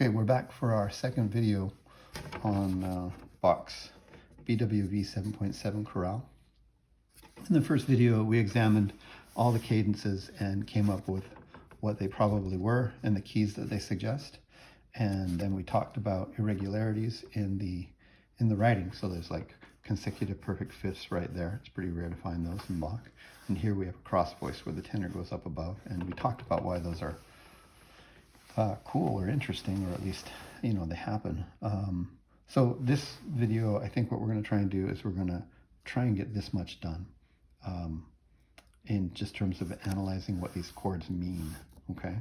Okay, we're back for our second video on Bach's BWV 7.7 chorale. In the first video, we examined all the cadences and came up with what they probably were and the keys that they suggest. And then we talked about irregularities in the writing. So there's like consecutive perfect fifths right there. It's pretty rare to find those in Bach. And here we have a cross voice where the tenor goes up above. And we talked about why those are cool or interesting, or at least, you know, they happen. So this video, I think what we're going to try and do is we're going to try and get this much done in just terms of analyzing what these chords mean, okay?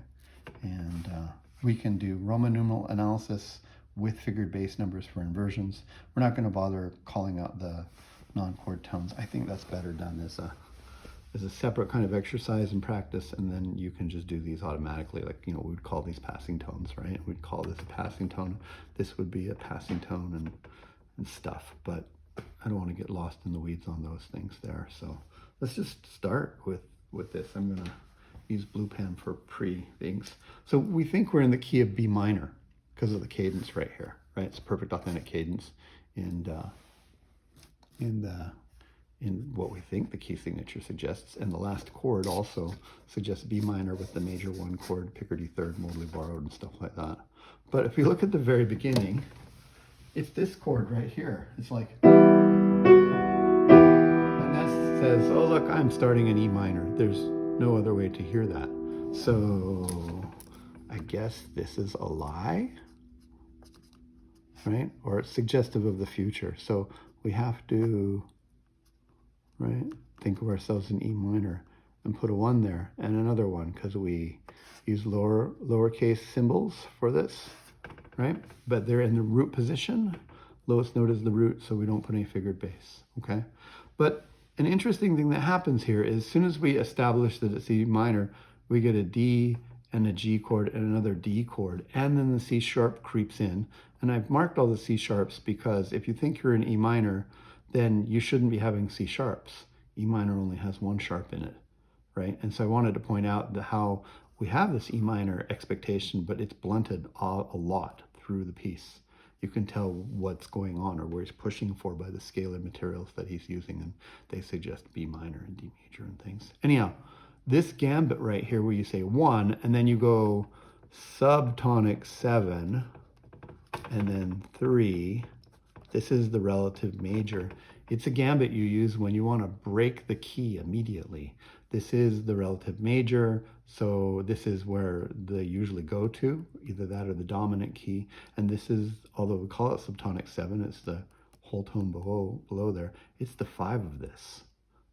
And we can do Roman numeral analysis with figured bass numbers for inversions. We're not going to bother calling out the non-chord tones. I think that's better done as a separate kind of exercise and practice, and then you can just do these automatically. Like, you know, we would call these passing tones, right? We'd call this a passing tone. This would be a passing tone and stuff, but I don't want to get lost in the weeds on those things there. So let's just start with this. I'm going to use blue pen for pre-things. So we think we're in the key of B minor because of the cadence right here, right? It's a perfect authentic cadence in what we think the key signature suggests. And the last chord also suggests B minor with the major one chord, Picardy third, modally borrowed, and stuff like that. But if we look at the very beginning, it's this chord right here. It's like, and that says, oh look, I'm starting in E minor. There's no other way to hear that. So I guess this is a lie, right? Or it's suggestive of the future. So we have to, right, think of ourselves in E minor and put a 1 there and another 1 because we use lowercase symbols for this, right? But they're in the root position. Lowest note is the root, so we don't put any figured bass, okay? But an interesting thing that happens here is as soon as we establish that it's E minor, we get a D and a G chord and another D chord, and then the C sharp creeps in. And I've marked all the C sharps because if you think you're in E minor, then you shouldn't be having C sharps. E minor only has 1 sharp in it, right? And so I wanted to point out how we have this E minor expectation, but it's blunted a lot through the piece. You can tell what's going on or where he's pushing for by the scalar materials that he's using, and they suggest B minor and D major and things. Anyhow, this gambit right here where you say 1 and then you go subtonic 7 and then 3, this is the relative major. It's a gambit you use when you want to break the key immediately. This is the relative major, so this is where they usually go to, either that or the dominant key. And this is, although we call it subtonic 7, it's the whole tone below there. It's the 5 of this,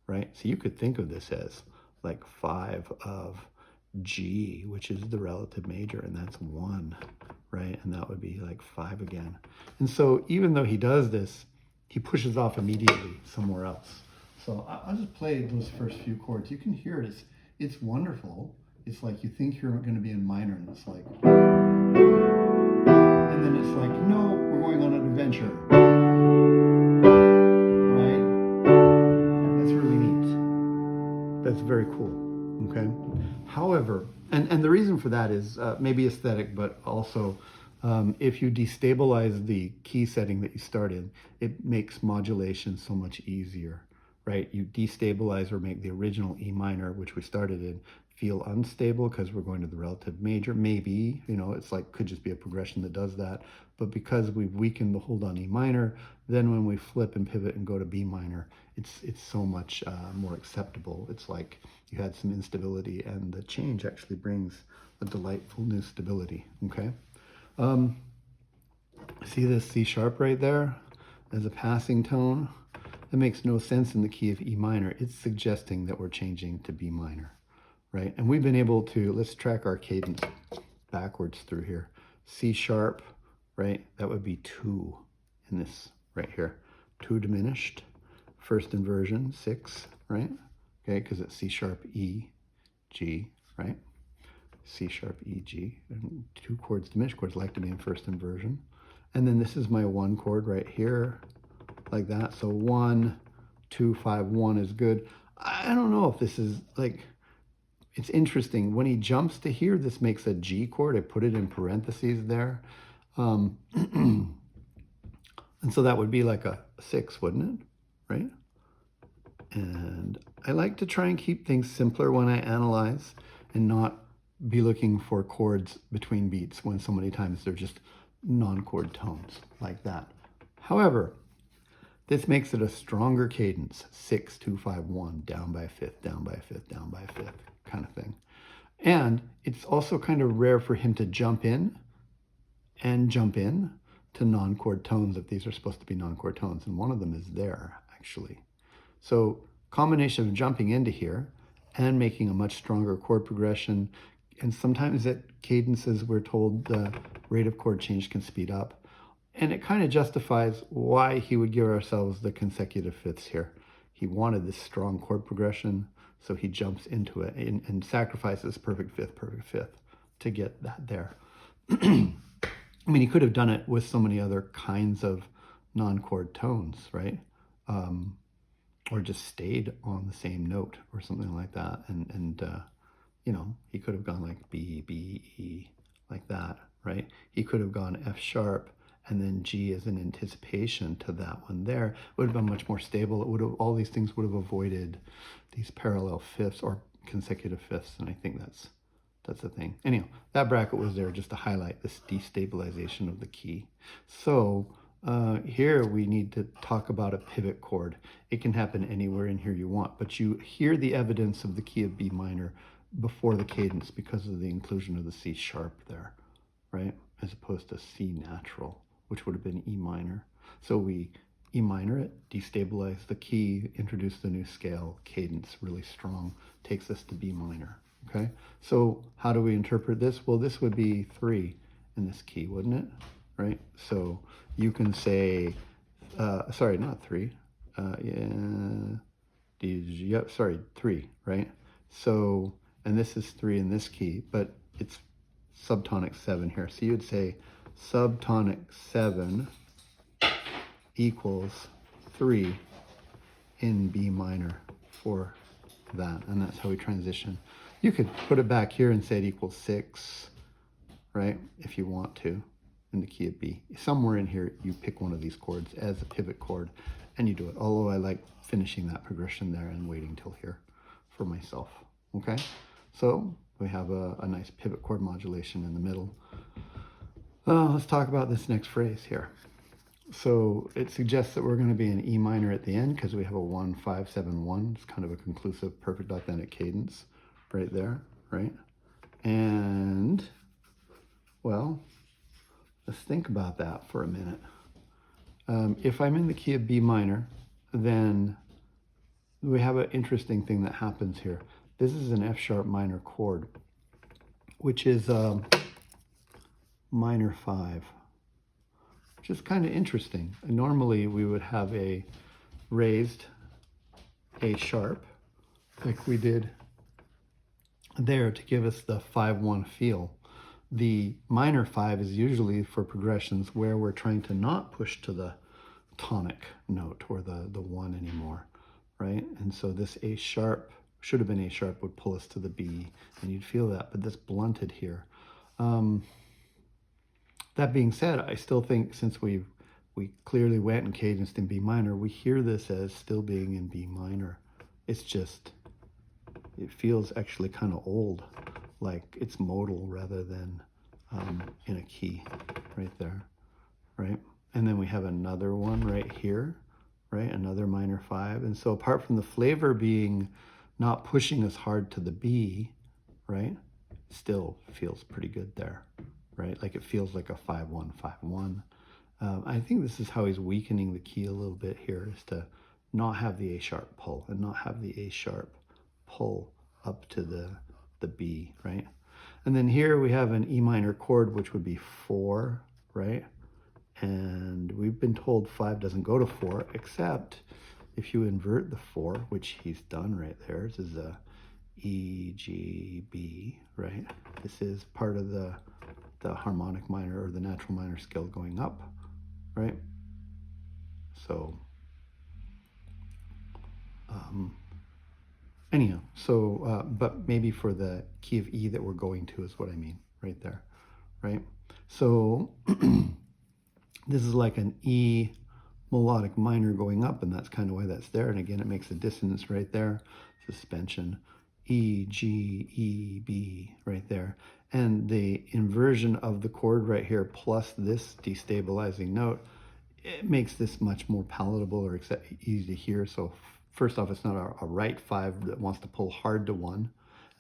right? So you could think of this as like 5 of G, which is the relative major, and that's 1, right? And that would be like 5 again. And so even though he does this, he pushes off immediately somewhere else. So I'll just play those first few chords. You can hear it. It's wonderful. It's like you think you're going to be in minor, and it's like, and then it's like, no, we're going on an adventure, right? That's really neat. That's very cool. Okay. However, and the reason for that is maybe aesthetic, but also if you destabilize the key setting that you start in, it makes modulation so much easier, right? You destabilize or make the original E minor, which we started in, feel unstable because we're going to the relative major. Maybe, you know, it's like, could just be a progression that does that. But because we've weakened the hold on E minor, then when we flip and pivot and go to B minor, it's so much more acceptable. It's like you had some instability, and the change actually brings a delightful new stability, okay? See this C sharp right there as a passing tone? That makes no sense in the key of E minor. It's suggesting that we're changing to B minor, right? And we've been able to, let's track our cadence backwards through here. C sharp, right? That would be 2 in this right here. 2 diminished. First inversion, 6, right? Okay, because it's C sharp, E, G, right? C sharp, E, G, and 2 chords, diminished chords, like to be in first inversion. And then this is my 1 chord right here, like that. So 1, 2, 5, 1 is good. I don't know if this is like, it's interesting. When he jumps to here, this makes a G chord. I put it in parentheses there. And so that would be like a 6, wouldn't it? Right? And I like to try and keep things simpler when I analyze and not be looking for chords between beats when so many times they're just non-chord tones like that. However, this makes it a stronger cadence, 6, 2, 5, 1, down by a fifth, down by a fifth, down by a fifth kind of thing. And it's also kind of rare for him to jump in to non-chord tones if these are supposed to be non-chord tones. And one of them is there, actually. So combination of jumping into here and making a much stronger chord progression. And sometimes at cadences, we're told the rate of chord change can speed up. And it kind of justifies why he would give ourselves the consecutive fifths here. He wanted this strong chord progression, so he jumps into it and sacrifices perfect fifth to get that there. I mean, he could have done it with so many other kinds of non-chord tones, right? Or just stayed on the same note or something like that. And you know, he could have gone like B, B, E, like that, right? He could have gone F sharp and then G as an anticipation to that one there. It would have been much more stable. It would have, all these things would have avoided these parallel fifths or consecutive fifths, and I think that's the thing. Anyhow, that bracket was there just to highlight this destabilization of the key. So here we need to talk about a pivot chord. It can happen anywhere in here you want, but you hear the evidence of the key of B minor before the cadence because of the inclusion of the C sharp there, right? As opposed to C natural, which would have been E minor. So we E minor it, destabilize the key, introduce the new scale, cadence really strong, takes us to B minor, okay? So how do we interpret this? Well, this would be 3 in this key, wouldn't it? Right? So you can say, sorry, not 3. Yep, sorry, 3, right? So, and this is 3 in this key, but it's subtonic 7 here. So you'd say subtonic 7 equals 3 in B minor for that. And that's how we transition. You could put it back here and say it equals 6, right? If you want to, in the key of B. Somewhere in here, you pick one of these chords as a pivot chord and you do it. Although I like finishing that progression there and waiting till here for myself, okay? So we have a nice pivot chord modulation in the middle. Let's talk about this next phrase here. So it suggests that we're going to be in E minor at the end because we have a 1, 5, 7, 1. It's kind of a conclusive perfect authentic cadence right there, right? And, well, let's think about that for a minute. If I'm in the key of B minor, then we have an interesting thing that happens here. This is an F sharp minor chord, which is minor 5, which is kind of interesting. And normally we would have a raised A sharp, like we did there to give us the 5-1 feel. The minor 5 is usually for progressions where we're trying to not push to the tonic note or the 1 anymore, right? And so this A sharp, should have been A sharp, would pull us to the B, and you'd feel that, but this blunted here. That being said, I still think since we clearly went and cadenced in B minor, we hear this as still being in B minor. It's just, it feels actually kind of old, like it's modal rather than in a key right there, right? And then we have another one right here, right? Another minor 5. And so apart from the flavor being not pushing us hard to the B, right? Still feels pretty good there, right? Like it feels like a 5-1, 5-1. I think this is how he's weakening the key a little bit here, is to not have the A sharp pull and not have the A sharp pull up to the B, right? And then here we have an E minor chord, which would be 4, right? And we've been told 5 doesn't go to 4, except if you invert the 4, which he's done right there. This is a E, G, B, right? This is part of the harmonic minor or the natural minor scale going up, right? So anyhow, so, but maybe for the key of E that we're going to is what I mean, right there, right? So this is like an E melodic minor going up, and that's kind of why that's there. And again, it makes a dissonance right there, suspension, E, G, E, B, right there. And the inversion of the chord right here plus this destabilizing note, it makes this much more palatable or easy to hear. So first off, it's not a right 5 that wants to pull hard to 1,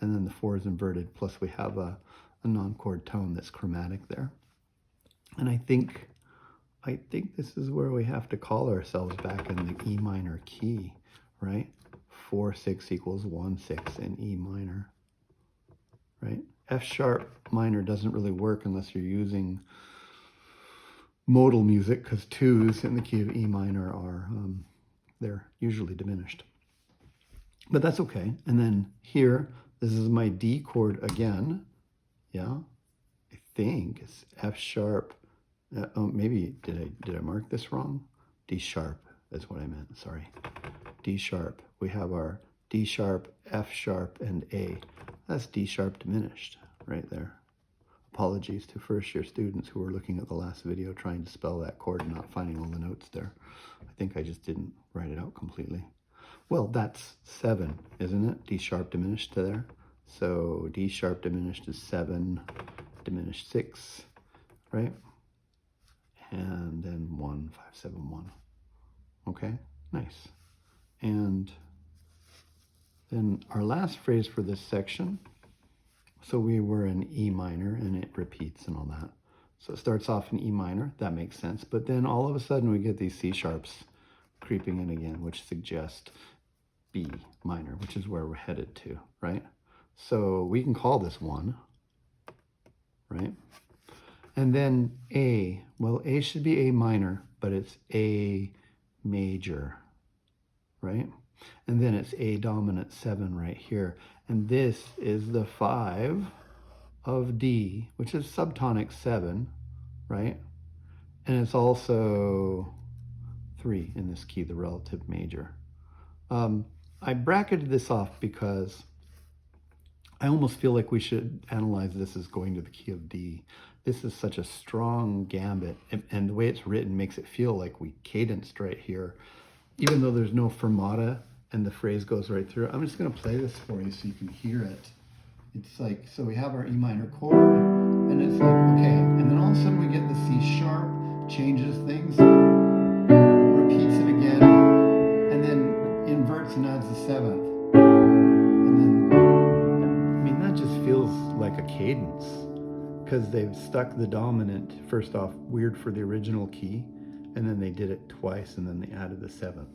and then the 4 is inverted, plus we have a non-chord tone that's chromatic there. And I think this is where we have to call ourselves back in the E minor key, right? 4, 6 equals 1, 6 in E minor, right? F sharp minor doesn't really work unless you're using modal music, because 2s in the key of E minor are, they're usually diminished. But that's okay. And then here, this is my D chord again. Yeah, I think it's F sharp. Oh, maybe did I mark this wrong? D sharp is what I meant. Sorry, D sharp. We have our D sharp, F sharp, and A. That's D sharp diminished right there. Apologies to first-year students who were looking at the last video trying to spell that chord and not finding all the notes there. I think I just didn't write it out completely. Well, that's 7, isn't it? D sharp diminished to there. So D sharp diminished is 7, diminished 6, right? And then 1, 5, 7, 1. Okay, nice. And then our last phrase for this section, so we were in E minor and it repeats and all that. So it starts off in E minor, that makes sense. But then all of a sudden we get these C sharps creeping in again, which suggest B minor, which is where we're headed to, right? So we can call this 1, right? And then A, well, A should be A minor, but it's A major, right? And then it's A dominant 7 right here. And this is the 5 of D, which is subtonic 7, right? And it's also 3 in this key, the relative major. I bracketed this off because I almost feel like we should analyze this as going to the key of D. This is such a strong gambit, and the way it's written makes it feel like we cadenced right here, even though there's no fermata and the phrase goes right through. I'm just going to play this for you so you can hear it. It's like, so we have our E minor chord, and it's like, okay, and then all of a sudden we get the C sharp, changes things, repeats it again, and then inverts and adds the 7th. And then, I mean, that just feels like a cadence, because they've stuck the dominant, first off, weird for the original key, and then they did it twice, and then they added the 7th.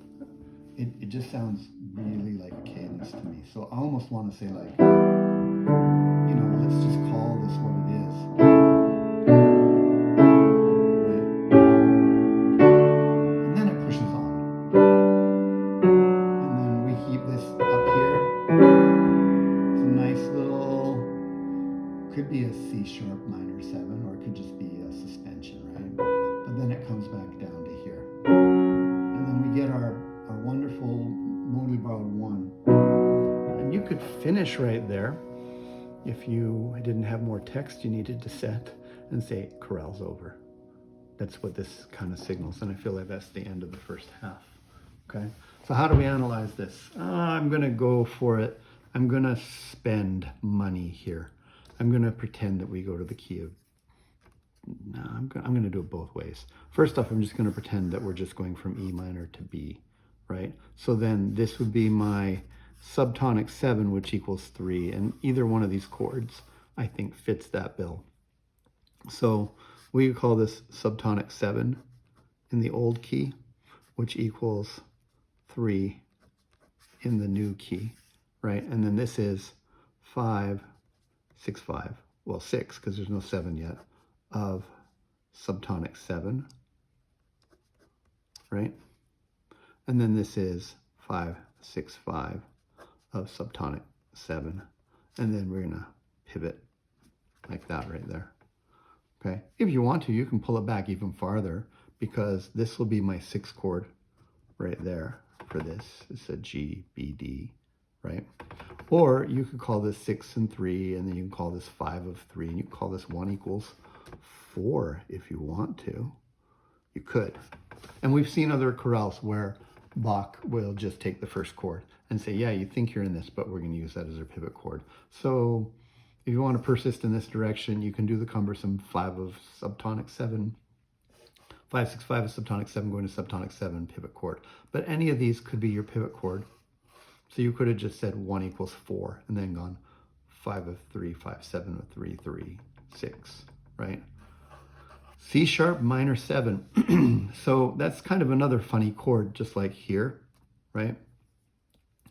It just sounds really like a cadence to me. So I almost want to say, like, you know, let's just call this what it is. Right? And then it pushes on. And then we keep this up here. It's a nice little, could be a C sharp minor 7, or it could just be a suspension, right? But then it comes back down to here. And then we get our wonderful modally borrowed 1. And you could finish right there if you didn't have more text you needed to set and say chorale's over. That's what this kind of signals, and I feel like that's the end of the first half. Okay, so how do we analyze this? I'm going to go for it. I'm going to spend money here. I'm going to pretend that we go to the key of, no, I'm going to do it both ways. First off, I'm just going to pretend that we're just going from E minor to B, right? So then this would be my subtonic 7, which equals 3, and either one of these chords, I think, fits that bill. So we call this subtonic 7 in the old key, which equals 3 in the new key, right? And then this is 5, 6, 5, well, 6, because there's no 7 yet, of subtonic 7, right? And then this is 5, 6, 5 of subtonic 7. And then we're going to pivot like that right there. Okay, if you want to, you can pull it back even farther, because this will be my 6th chord right there for this. It's a G, B, D, right? Or you could call this 6 and 3, and then you can call this 5 of 3, and you can call this 1 equals 4 if you want to. You could. And we've seen other chorales where Bach will just take the first chord and say, yeah, you think you're in this, but we're going to use that as our pivot chord. So if you want to persist in this direction, you can do the cumbersome 5 of subtonic 7, 5, 6, 5 of subtonic 7 going to subtonic 7 pivot chord. But any of these could be your pivot chord. So you could have just said 1 equals 4 and then gone 5 of 3, 5, 7 of 3, 3, 6, right? C sharp minor 7. So that's kind of another funny chord, just like here, right?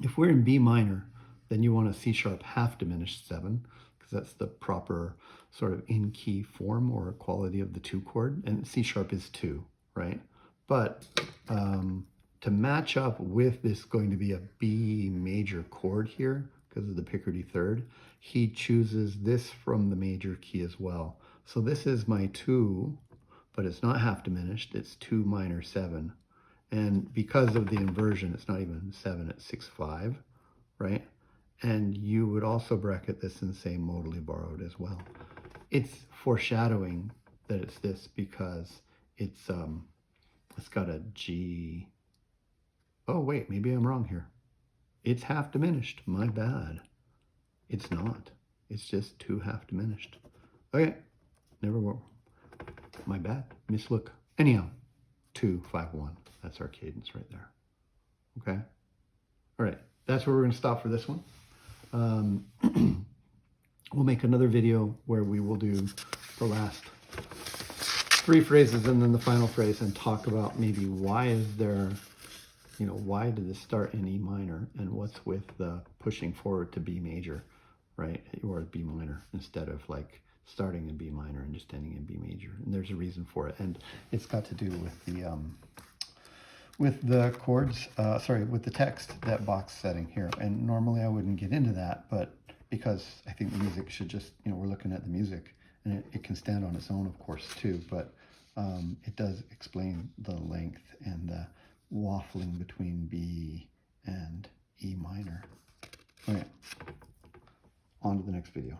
If we're in B minor, then you want a C sharp half diminished 7, because that's the proper sort of in key form or quality of the 2 chord, and C sharp is 2, right? But to match up with this going to be a B major chord here, because of the Picardy third, he chooses this from the major key as well. So this is my 2, but it's not half diminished, it's 2 minor 7. And because of the inversion, it's not even 7, it's 6, 5, right? And you would also bracket this and say modally borrowed as well. It's foreshadowing that it's this because it's got a G. Oh wait, maybe I'm wrong here. It's half diminished, my bad. It's not, it's just 2 half diminished. Okay, never will. My bad, mislook. Anyhow, 2, 5, 1. That's our cadence right there. Okay. All right. That's where we're going to stop for this one. We'll make another video where we will do the last 3 phrases and then the final phrase and talk about maybe why is there, why did this start in E minor and what's with the pushing forward to B major, right? Or B minor instead of like starting in B minor and just ending in B major. And there's a reason for it. And it's got to do with the chords, with the text that Bach's setting here. And normally I wouldn't get into that, but because I think the music should just, we're looking at the music and it can stand on its own, of course, too, but it does explain the length and the waffling between B and E minor. Okay, on to the next video.